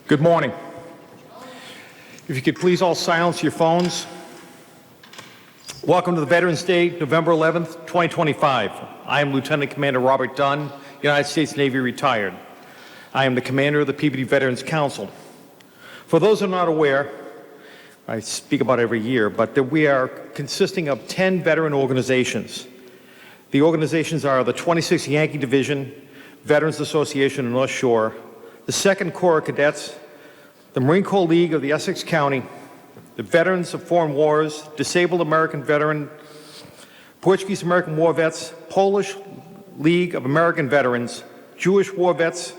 Good morning. If you could please all silence your phones. Welcome to the Veterans Day, November 11th, 2025. I am Lieutenant Commander Robert Dunn, United States Navy retired. I am the commander of the Peabody Veterans Council. For those who are not aware, I speak about it every year, but that we are consisting of 10 veteran organizations. The organizations are the 26th Yankee Division, Veterans Association of North Shore, the 2nd Corps of Cadets, the Marine Corps League of the Essex County, the Veterans of Foreign Wars, Disabled American Veteran, Portuguese American War Vets, Polish League of American Veterans, Jewish War Vets,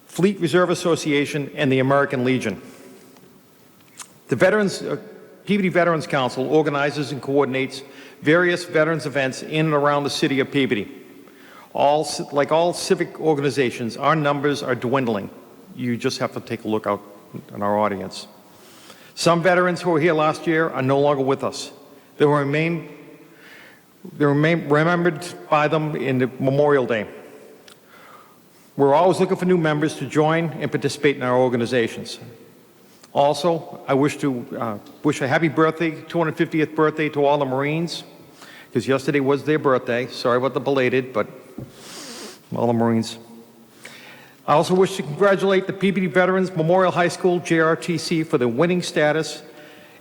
Fleet Reserve Association, and the American Legion. The Peabody Veterans Council organizes and coordinates various veterans events in and around the city of Peabody. Like all civic organizations, our numbers are dwindling. You just have to take a look out in our audience. Some veterans who were here last year are no longer with us. They remain remembered by them in the Memorial Day. We're always looking for new members to join and participate in our organizations. Also, I wish to wish a happy birthday, 250th birthday to all the Marines, because yesterday was their birthday. Sorry about the belated, but all the Marines. I also wish to congratulate the Peabody Veterans Memorial High School, JRTC, for the winning status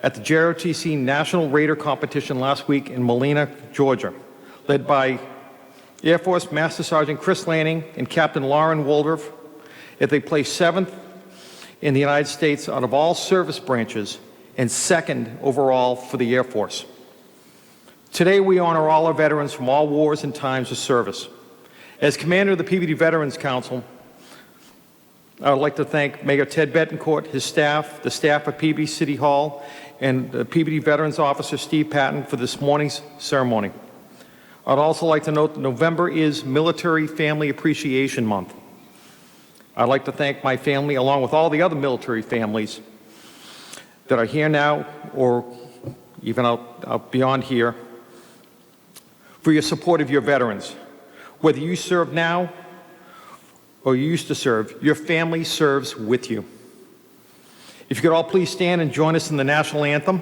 at the JRTC National Raider Competition last week in Molina, Georgia, led by Air Force Master Sergeant Chris Lanning and Captain Lauren Waldorf. If they placed 7th in the United States out of all service branches and 2nd overall for the Air Force. Today we honor all our veterans from all wars and times of service. As commander of the Peabody Veterans Council, I would like to thank Mayor Ted Betancourt, his staff, the staff of Peabody City Hall, and Peabody Veterans Officer Steve Patton for this morning's ceremony. I'd also like to note that November is Military Family Appreciation Month. I'd like to thank my family, along with all the other military families that are here now or even out beyond here, for your support of your veterans. Whether you serve now or you used to serve, your family serves with you. If you could all please stand and join us in the national anthem.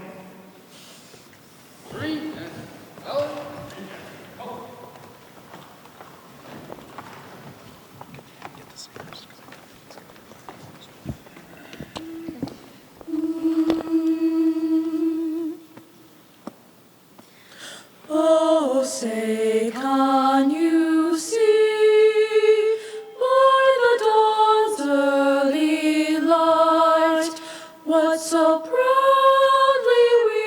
Oh, say, can you see by the dawn's early light what so proudly we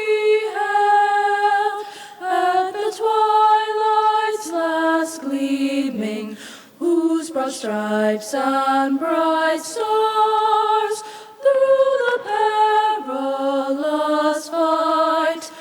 hailed at the twilight's last gleaming, whose broad stripes and bright stars through the perilous fight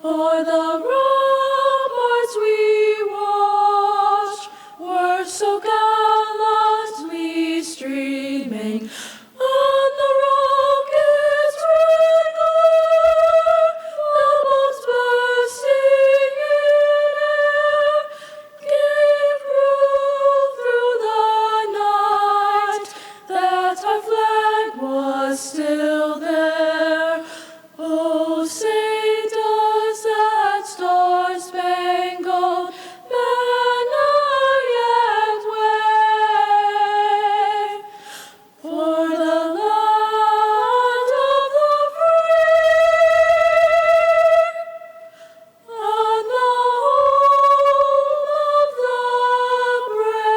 o'er the ramparts we watched were so gallantly streaming on the rocket's red glare, the bombs bursting in air gave proof through the night that our flag was still there. Oh, say does that star-spangled banner yet wave for the land of the free and the home of the brave?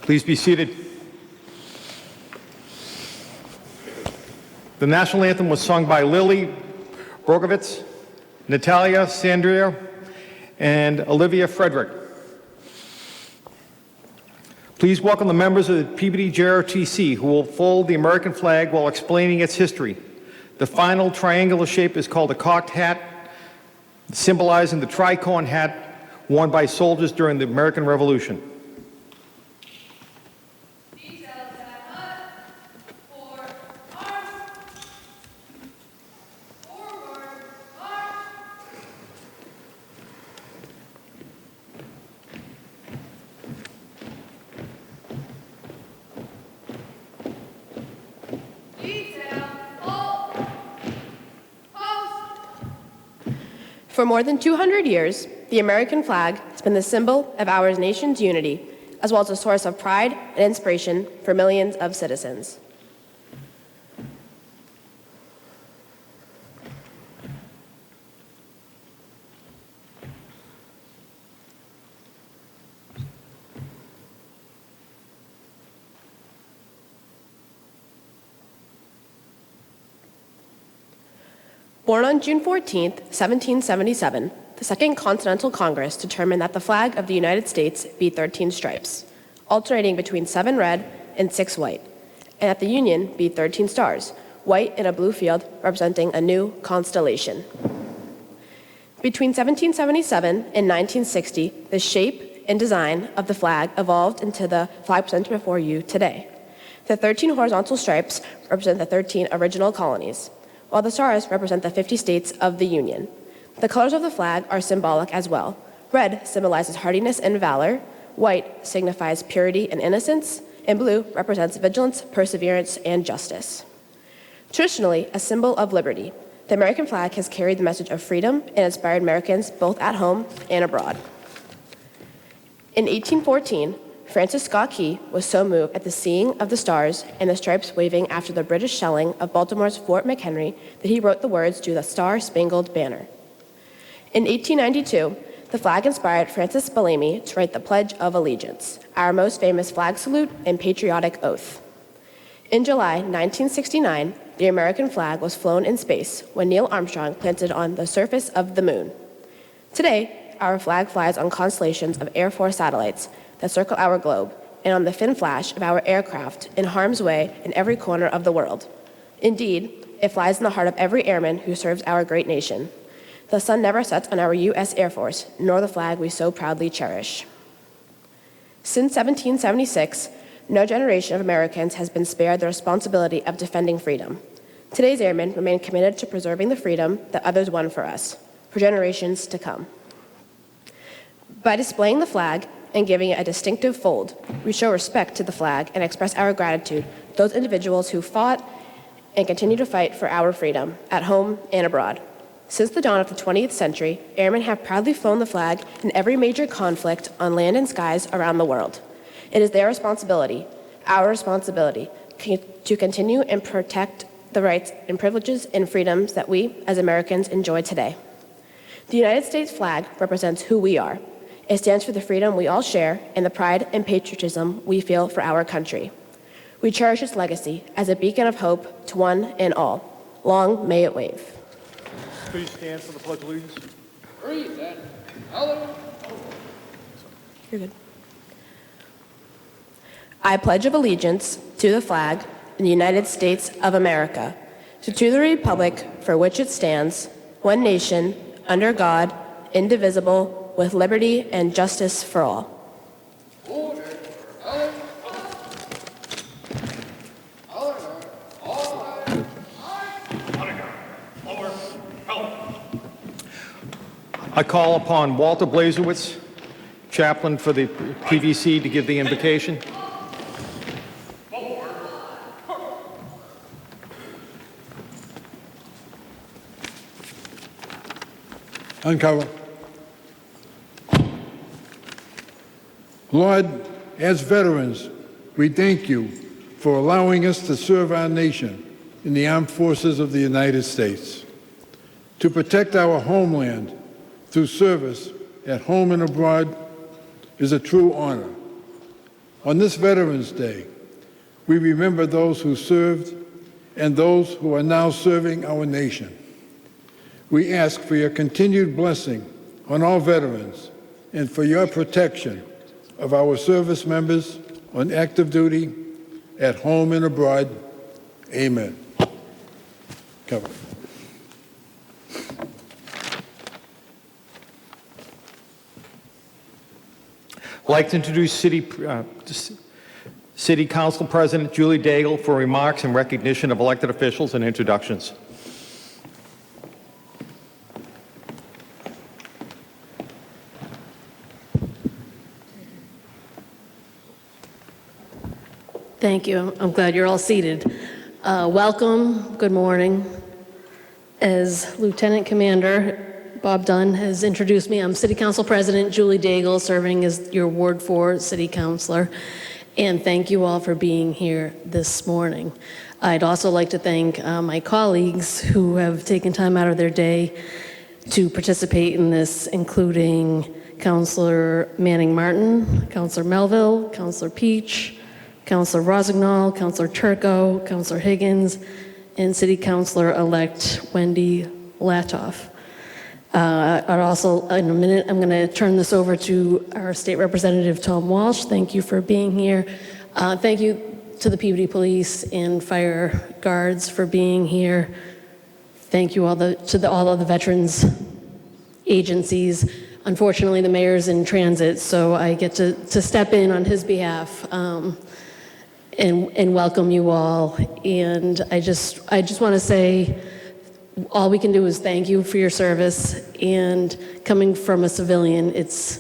Please be seated. The national anthem was sung by Lily Brogovitz, Natalia Sandria, and Olivia Frederick. Please welcome the members of the Peabody JRTC who will fold the American flag while explaining its history. The final triangular shape is called a cocked hat, symbolizing the tricorn hat worn by soldiers during the American Revolution. For more than 200 years, the American flag has been the symbol of our nation's unity, as well as a source of pride and inspiration for millions of citizens. Born on June 14, 1777, the Second Continental Congress determined that the flag of the United States be 13 stripes, alternating between 7 red and 6 white, and that the Union be 13 stars, white in a blue field representing a new constellation. Between 1777 and 1960, the shape and design of the flag evolved into the flag presented before you today. The 13 horizontal stripes represent the 13 original colonies, while the stars represent the 50 states of the Union. The colors of the flag are symbolic as well. Red symbolizes hardiness and valor, white signifies purity and innocence, and blue represents vigilance, perseverance, and justice. Traditionally a symbol of liberty, the American flag has carried the message of freedom and inspired Americans both at home and abroad. In 1814, Francis Scott Key was so moved at the seeing of the stars and the stripes waving after the British shelling of Baltimore's Fort McHenry that he wrote the words to the Star-Spangled Banner. In 1892, the flag inspired Francis Bellamy to write the Pledge of Allegiance, our most famous flag salute and patriotic oath. In July 1969, the American flag was flown in space when Neil Armstrong planted on the surface of the moon. Today, our flag flies on constellations of Air Force satellites that circle our globe, and on the fin flash of our aircraft in harm's way in every corner of the world. Indeed, it flies in the heart of every airman who serves our great nation. The sun never sets on our U.S. Air Force, nor the flag we so proudly cherish. Since 1776, no generation of Americans has been spared the responsibility of defending freedom. Today's airmen remain committed to preserving the freedom that others won for us, for generations to come. By displaying the flag and giving it a distinctive fold, we show respect to the flag and express our gratitude to those individuals who fought and continue to fight for our freedom at home and abroad. Since the dawn of the 20th century, airmen have proudly flown the flag in every major conflict on land and skies around the world. It is their responsibility, our responsibility, to continue and protect the rights and privileges and freedoms that we, as Americans, enjoy today. The United States flag represents who we are. It stands for the freedom we all share and the pride and patriotism we feel for our country. We cherish its legacy as a beacon of hope to one and all. Long may it wave. Please stand for the Pledge of Allegiance. Breathe and hallelujah. You're good. I pledge of allegiance to the flag of the United States of America, to the republic for which it stands, one nation, under God, indivisible, with liberty and justice for all. Order. I call upon Walter Blazewicz, chaplain for the PVC, to give the invocation. Uncover. Lord, as veterans, we thank you for allowing us to serve our nation in the armed forces of the United States, to protect our homeland through service at home and abroad is a true honor. On this Veterans Day, we remember those who served and those who are now serving our nation. We ask for your continued blessing on all veterans and for your protection of our service members on active duty, at home and abroad. Amen. Cover. I'd like to introduce City Council President Julie Daigle for remarks in recognition of elected officials and introductions. Thank you. I'm glad you're all seated. Welcome. Good morning. As Lieutenant Commander Bob Dunn has introduced me. I'm City Council President Julie Daigle, serving as your Ward 4 City Councilor. And thank you all for being here this morning. I'd also like to thank my colleagues who have taken time out of their day to participate in this, including Councilor Manning Martin, Councilor Melville, Councilor Peach, Councilor Rossignol, Councilor Turco, Councilor Higgins, and City Councilor-elect Wendy Latoff. I'd also, in a minute, I'm going to turn this over to our State Representative Tom Walsh. Thank you for being here. Thank you to the Peabody Police and Fire Guards for being here. Thank you all of the veterans agencies. Unfortunately, the mayor's in transit, so I get to step in on his behalf and welcome you all. And I just want to say, all we can do is thank you for your service. And coming from a civilian, it's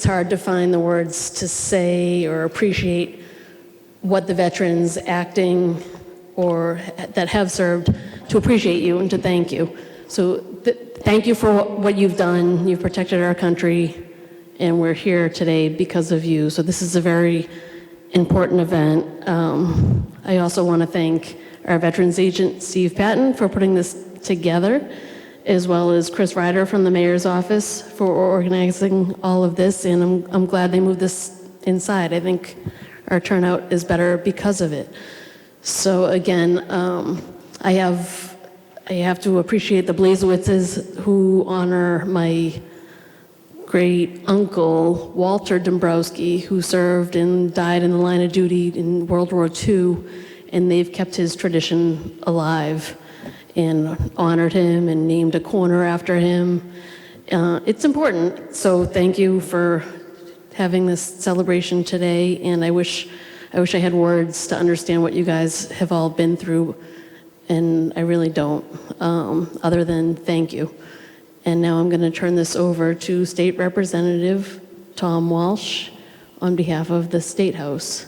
hard to find the words to say or appreciate what the veterans acting or that have served, to appreciate you and to thank you. So thank you for what you've done. You've protected our country, and we're here today because of you. So this is a very important event. I also want to thank our veterans agent, Steve Patton, for putting this together, as well as Chris Ryder from the mayor's office for organizing all of this. And I'm glad they moved this inside. I think our turnout is better because of it. So again, I have to appreciate the Blazewitzes who honor my great uncle, Walter Dombrowski, who served and died in the line of duty in World War II, and they've kept his tradition alive and honored him and named a corner after him. It's important, so thank you for having this celebration today, and I wish I had words to understand what you guys have all been through, and I really don't, other than thank you. And now I'm going to turn this over to State Representative Tom Walsh on behalf of the State House.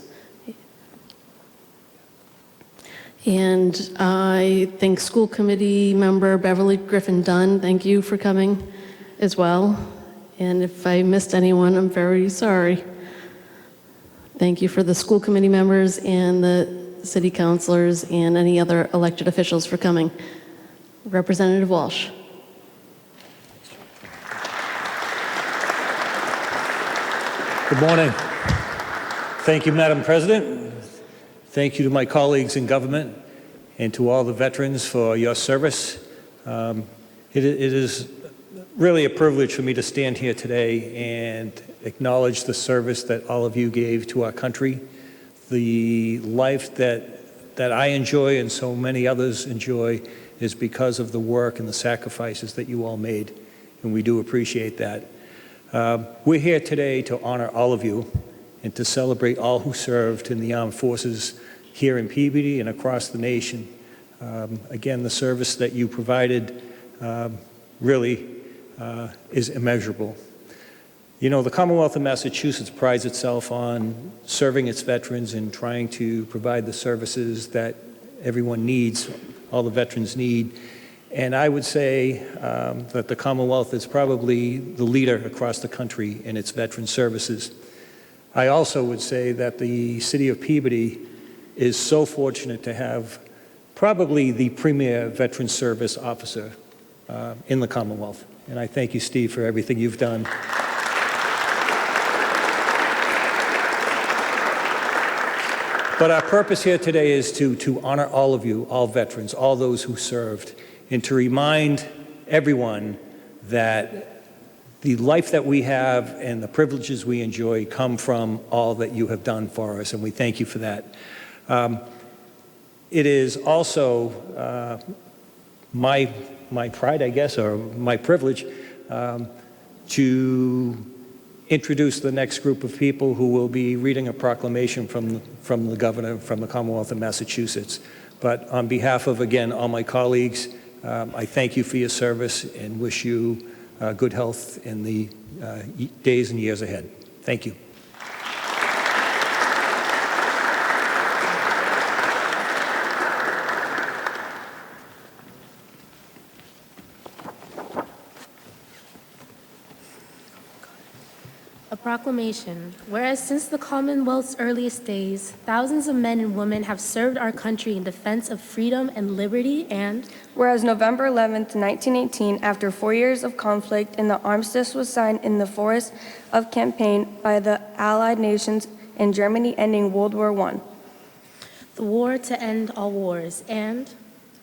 And I thank School Committee member Beverly Griffin Dunn. Thank you for coming as well. And if I missed anyone, I'm very sorry. Thank you for the school committee members and the city councilors and any other elected officials for coming. Representative Walsh. Good morning. Thank you, Madam President. Thank you to my colleagues in government and to all the veterans for your service. It is really a privilege for me to stand here today and acknowledge the service that all of you gave to our country, the life that I enjoy and so many others enjoy is because of the work and the sacrifices that you all made, and we do appreciate that. We're here today to honor all of you and to celebrate all who served in the armed forces here in Peabody and across the nation. Again, the service that you provided really is immeasurable. You know, the Commonwealth of Massachusetts prides itself on serving its veterans and trying to provide the services that everyone needs, all the veterans need. And I would say that the Commonwealth is probably the leader across the country in its veteran services. I also would say that the city of Peabody is so fortunate to have probably the premier veteran service officer in the Commonwealth. And I thank you, Steve, for everything you've done. But our purpose here today is to honor all of you, all veterans, all those who served, and to remind everyone that the life that we have and the privileges we enjoy come from all that you have done for us, and we thank you for that. It is also my pride, I guess, or my privilege to introduce the next group of people who will be reading a proclamation from the governor from the Commonwealth of Massachusetts. But on behalf of, again, all my colleagues, I thank you for your service and wish you good health in the days and years ahead. Thank you. A proclamation. Whereas since the Commonwealth's earliest days, thousands of men and women have served our country in defense of freedom and liberty, and Whereas November 11th, 1918, after 4 years of conflict, and the armistice was signed in the Forest of Campaign by the Allied nations and Germany, ending World War I. the war to end all wars, and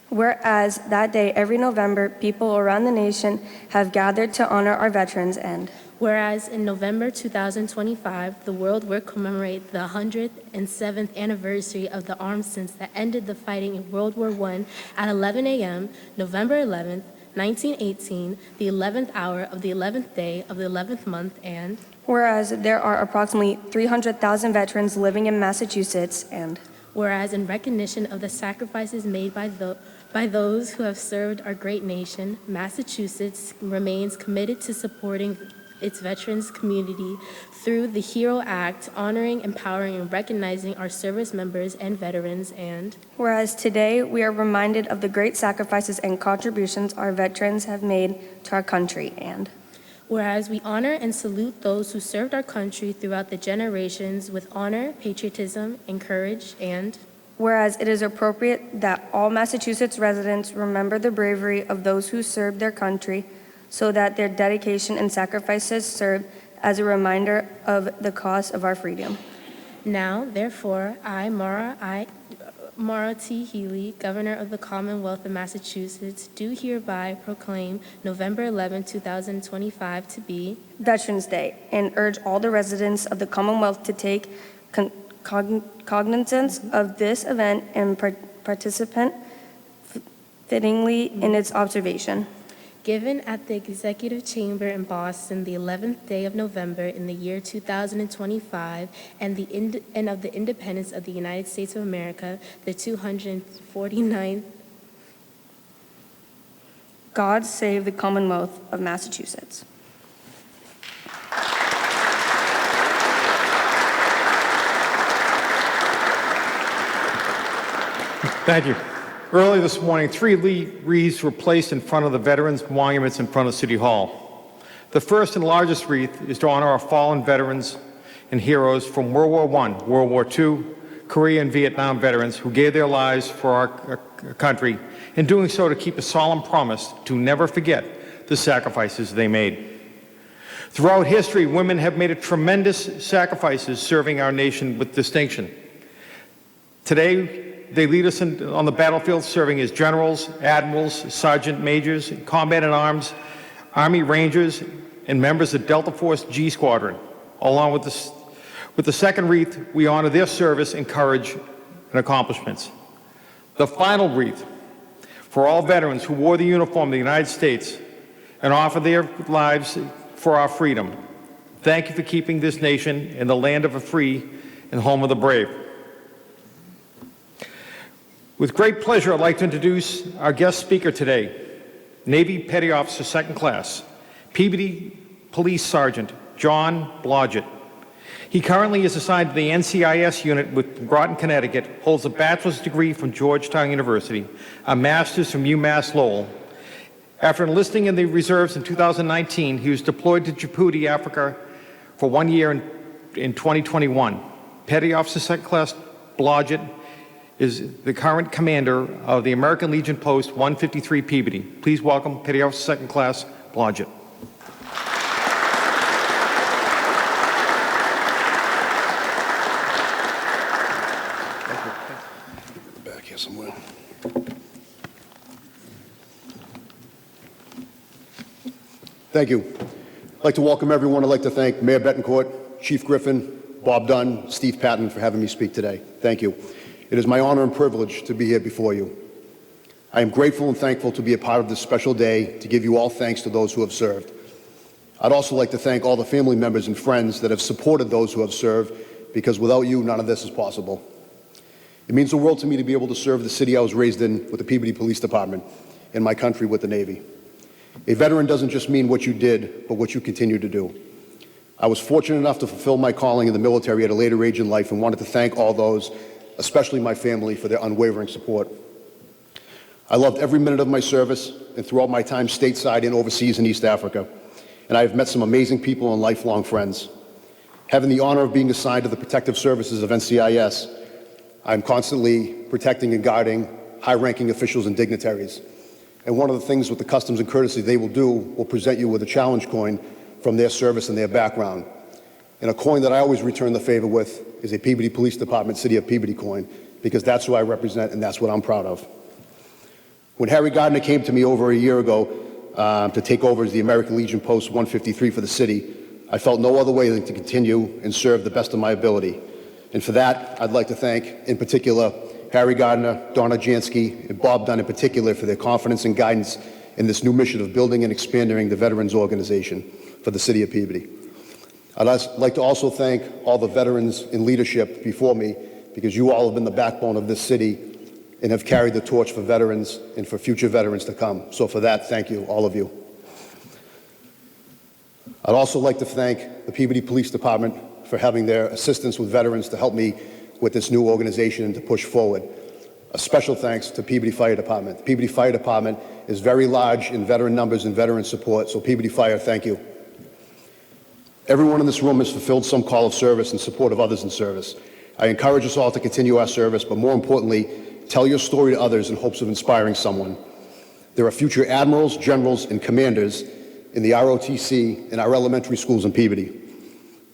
Whereas that day, every November, people around the nation have gathered to honor our veterans, and whereas in November 2025, the world will commemorate the 107th anniversary of the armistice that ended the fighting in World War I at 11 a.m., November 11th, 1918, the 11th hour of the 11th day of the 11th month, and whereas there are approximately 300,000 veterans living in Massachusetts, and whereas in recognition of the sacrifices made by those who have served our great nation, Massachusetts remains committed to supporting its veterans community through the HERO Act, honoring, empowering, and recognizing our service members and veterans, and whereas today we are reminded of the great sacrifices and contributions our veterans have made to our country, and whereas we honor and salute those who served our country throughout the generations with honor, patriotism, and courage, and whereas it is appropriate that all Massachusetts residents remember the bravery of those who served their country so that their dedication and sacrifices serve as a reminder of the cost of our freedom. now, therefore, I, Mara T. Healy, Governor of the Commonwealth of Massachusetts, do hereby proclaim November 11, 2025 to be Veterans Day, and urge all the residents of the Commonwealth to take cognizance of this event and participate fittingly in its observation. given at the Executive Chamber in Boston the 11th day of November in the year 2025 and of the independence of the United States of America, the 249th. God save the Commonwealth of Massachusetts. Thank you. Early this morning, 3 wreaths were placed in front of the veterans' monuments in front of City Hall. The first and largest wreath is to honor our fallen veterans and heroes from World War I, World War II, Korea and Vietnam veterans who gave their lives for our country, in doing so to keep a solemn promise to never forget the sacrifices they made. Throughout history, women have made tremendous sacrifices serving our nation with distinction. Today, they lead us on the battlefield serving as generals, admirals, sergeant majors, combat in arms, Army Rangers, and members of Delta Force G Squadron. Along with the second wreath, we honor their service and courage and accomplishments. The final wreath for all veterans who wore the uniform of the United States and offered their lives for our freedom. Thank you for keeping this nation in the land of the free and home of the brave. With great pleasure, I'd like to introduce our guest speaker today, Navy Petty Officer Second Class, Peabody Police Sergeant John Blodgett. He currently is assigned to the NCIS unit with Groton, Connecticut, holds a bachelor's degree from Georgetown University, a master's from UMass Lowell. After enlisting in the reserves in 2019, he was deployed to Peabody, Africa for 1 year in 2021. Petty Officer Second Class Blodgett is the current commander of the American Legion Post 153 Peabody. Please welcome Petty Officer Second Class Blodgett. Back here somewhere. Thank you. I'd like to welcome everyone. I'd like to thank Mayor Betancourt, Chief Griffin, Bob Dunn, Steve Patton for having me speak today. Thank you. It is my honor and privilege to be here before you. I am grateful and thankful to be a part of this special day to give you all thanks to those who have served. I'd also like to thank all the family members and friends that have supported those who have served, because without you, none of this is possible. It means the world to me to be able to serve the city I was raised in with the Peabody Police Department and my country with the Navy. A veteran doesn't just mean what you did, but what you continue to do. I was fortunate enough to fulfill my calling in the military at a later age in life and wanted to thank all those, especially my family, for their unwavering support. I loved every minute of my service and throughout my time stateside and overseas in East Africa, and I have met some amazing people and lifelong friends. Having the honor of being assigned to the protective services of NCIS, I'm constantly protecting and guarding high-ranking officials and dignitaries. And one of the things with the customs and courtesy they will do will present you with a challenge coin from their service and their background. And a coin that I always return the favor with is a Peabody Police Department City of Peabody coin, because that's who I represent and that's what I'm proud of. When Harry Gardner came to me over a year ago to take over as the American Legion Post 153 for the city, I felt no other way than to continue and serve the best of my ability. And for that, I'd like to thank, in particular, Harry Gardner, Donna Jansky, and Bob Dunn in particular for their confidence and guidance in this new mission of building and expanding the Veterans Organization for the City of Peabody. I'd like to also thank all the veterans in leadership before me, because you all have been the backbone of this city and have carried the torch for veterans and for future veterans to come. So for that, thank you, all of you. I'd also like to thank the Peabody Police Department for having their assistance with veterans to help me with this new organization and to push forward. A special thanks to Peabody Fire Department. The Peabody Fire Department is very large in veteran numbers and veteran support, so Peabody Fire, thank you. Everyone in this room has fulfilled some call of service in support of others in service. I encourage us all to continue our service, but more importantly, tell your story to others in hopes of inspiring someone. There are future admirals, generals, and commanders in the ROTC and our elementary schools in Peabody.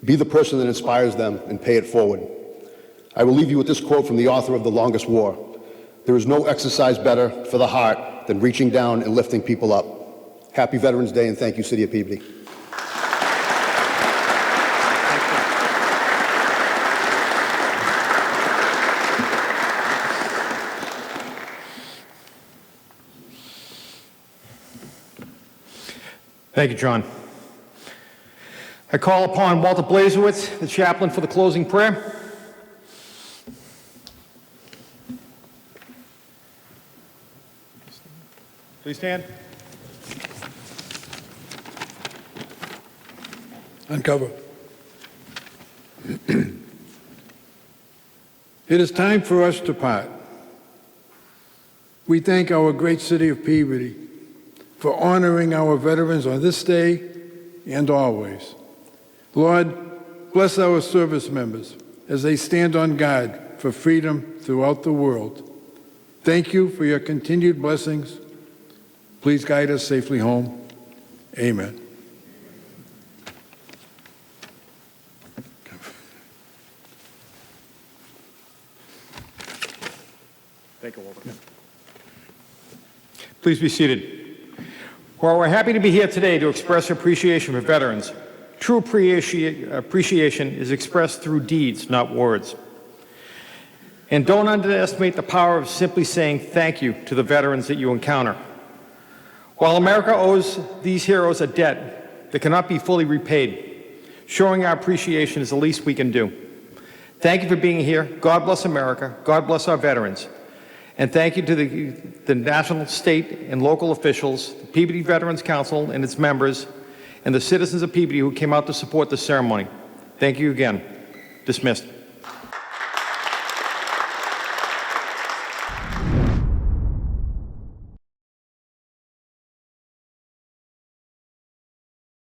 Be the person that inspires them and pay it forward. I will leave you with this quote from the author of The Longest War. There is no exercise better for the heart than reaching down and lifting people up. Happy Veterans Day, and thank you, City of Peabody. Thank you, John. I call upon Walter Blazewicz, the chaplain, for the closing prayer. Please stand. Uncover. It is time for us to part. We thank our great city of Peabody for honoring our veterans on this day and always. Lord, bless our service members as they stand on guard for freedom throughout the world. Thank you for your continued blessings. Please guide us safely home. Amen. Thank you, Walter. Please be seated. While we're happy to be here today to express appreciation for veterans, true appreciation is expressed through deeds, not words. And don't underestimate the power of simply saying thank you to the veterans that you encounter. While America owes these heroes a debt that cannot be fully repaid, showing our appreciation is the least we can do. Thank you for being here. God bless America. God bless our veterans. And thank you to the national, state, and local officials, the Peabody Veterans Council and its members, and the citizens of Peabody who came out to support the ceremony. Thank you again. Dismissed.